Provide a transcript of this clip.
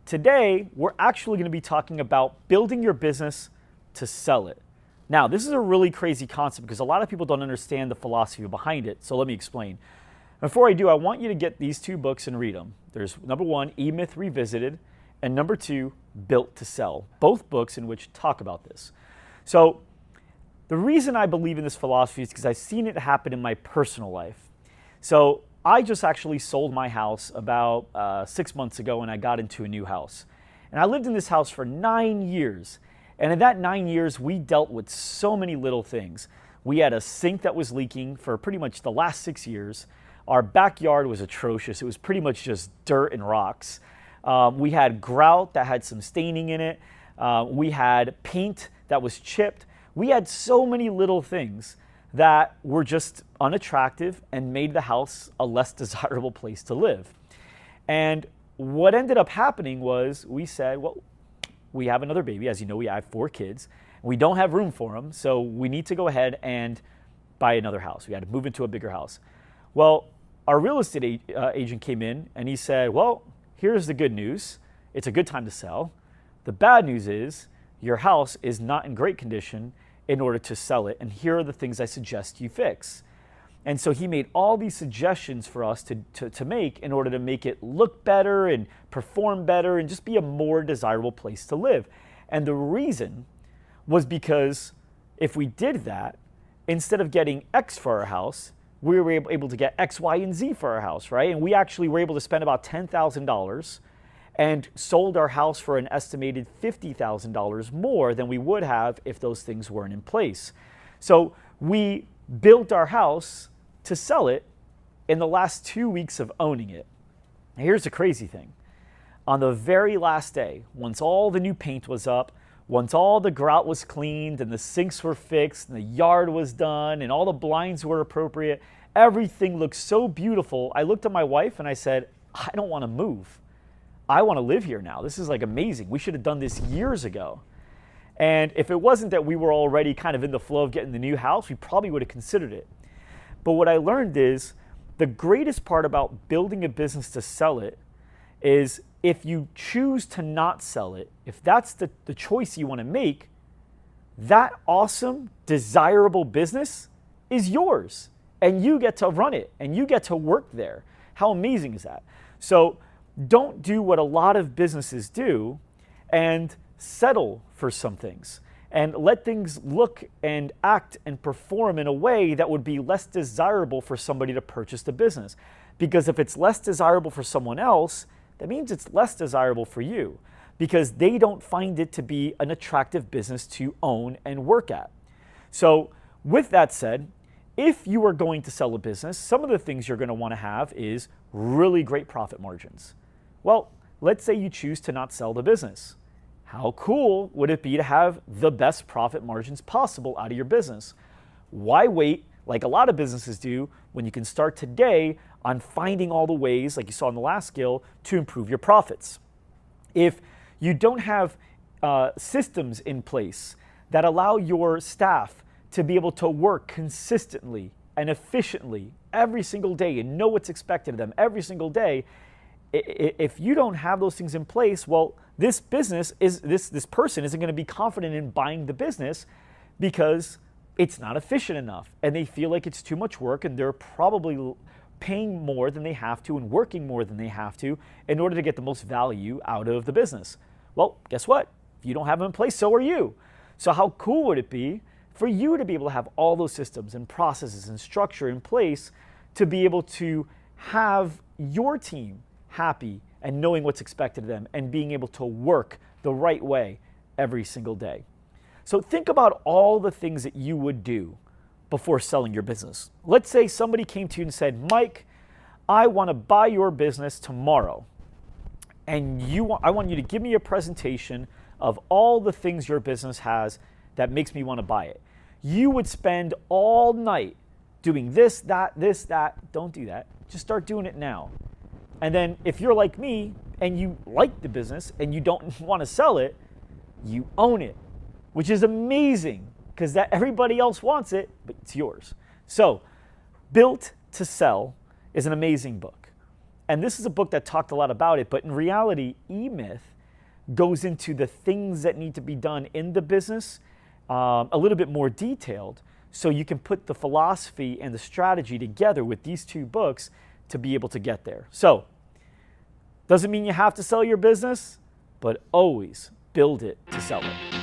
Today, we're actually going to be talking about building your business to sell it. Now, this is a really crazy concept because a lot of people don't understand the philosophy behind it, so let me explain. Before I do, I want you to get these two books and read them. There's number 1, E-Myth Revisited, and number 2, Built to Sell. Both books in which talk about this. So the reason I believe in this philosophy is because I've seen it happen in my personal life. So I just actually sold my house about 6 months ago, and I got into a new house. And I lived in this house for 9 years. And in that 9 years, we dealt with so many little things. We had a sink that was leaking for pretty much the last 6 years. Our backyard was atrocious. It was pretty much just dirt and rocks. We had grout that had some staining in it. We had paint that was chipped. We had so many little things that were just unattractive and made the house a less desirable place to live. And what ended up happening was we said, well, we have another baby. As you know, we have 4 kids. We don't have room for them, so we need to go ahead and buy another house. We had to move into a bigger house. Well, our real estate agent came in and he said, well, here's the good news. It's a good time to sell. The bad news is your house is not in great condition in order to sell it, and here are the things I suggest you fix. And so he made all these suggestions for us to make in order to make it look better and perform better and just be a more desirable place to live. And the reason was because if we did that, instead of getting X for our house, we were able to get X, Y, and Z for our house, right? And we actually were able to spend about $10,000 and sold our house for an estimated $50,000 more than we would have if those things weren't in place. So we built our house to sell it in the last 2 weeks of owning it. Now, here's the crazy thing. On the very last day, once all the new paint was up, once all the grout was cleaned and the sinks were fixed and the yard was done and all the blinds were appropriate, everything looked so beautiful. I looked at my wife and I said, I don't want to move. I want to live here now. This is like amazing. We should have done this years ago. And if it wasn't that we were already kind of in the flow of getting the new house, we probably would have considered it. But what I learned is the greatest part about building a business to sell it is if you choose to not sell it, if that's the choice you want to make, that awesome, desirable business is yours. And you get to run it and you get to work there. How amazing is that? So don't do what a lot of businesses do and settle for some things and let things look and act and perform in a way that would be less desirable for somebody to purchase the business. Because if it's less desirable for someone else, that means it's less desirable for you because they don't find it to be an attractive business to own and work at. So with that said, if you are going to sell a business, some of the things you're going to want to have is really great profit margins. Well, let's say you choose to not sell the business. How cool would it be to have the best profit margins possible out of your business? Why wait, like a lot of businesses do, when you can start today on finding all the ways, like you saw in the last skill, to improve your profits? If you don't have systems in place that allow your staff to be able to work consistently and efficiently every single day and know what's expected of them every single day, if you don't have those things in place, well, this business is this person isn't going to be confident in buying the business because it's not efficient enough and they feel like it's too much work and they're probably paying more than they have to and working more than they have to in order to get the most value out of the business. Well, guess what? If you don't have them in place, so are you. So how cool would it be for you to be able to have all those systems and processes and structure in place to be able to have your team happy and knowing what's expected of them and being able to work the right way every single day? So think about all the things that you would do before selling your business. Let's say somebody came to you and said, Mike, I want to buy your business tomorrow. And I want you to give me a presentation of all the things your business has that makes me want to buy it. You would spend all night doing this, that. Don't do that. Just start doing it now. And then if you're like me and you like the business and you don't want to sell it, you own it, which is amazing because that everybody else wants it, but it's yours. So Built to Sell is an amazing book. And this is a book that talked a lot about it, but in reality, E-Myth goes into the things that need to be done in the business a little bit more detailed, so you can put the philosophy and the strategy together with these two books to be able to get there. So, doesn't mean you have to sell your business, but always build it to sell it.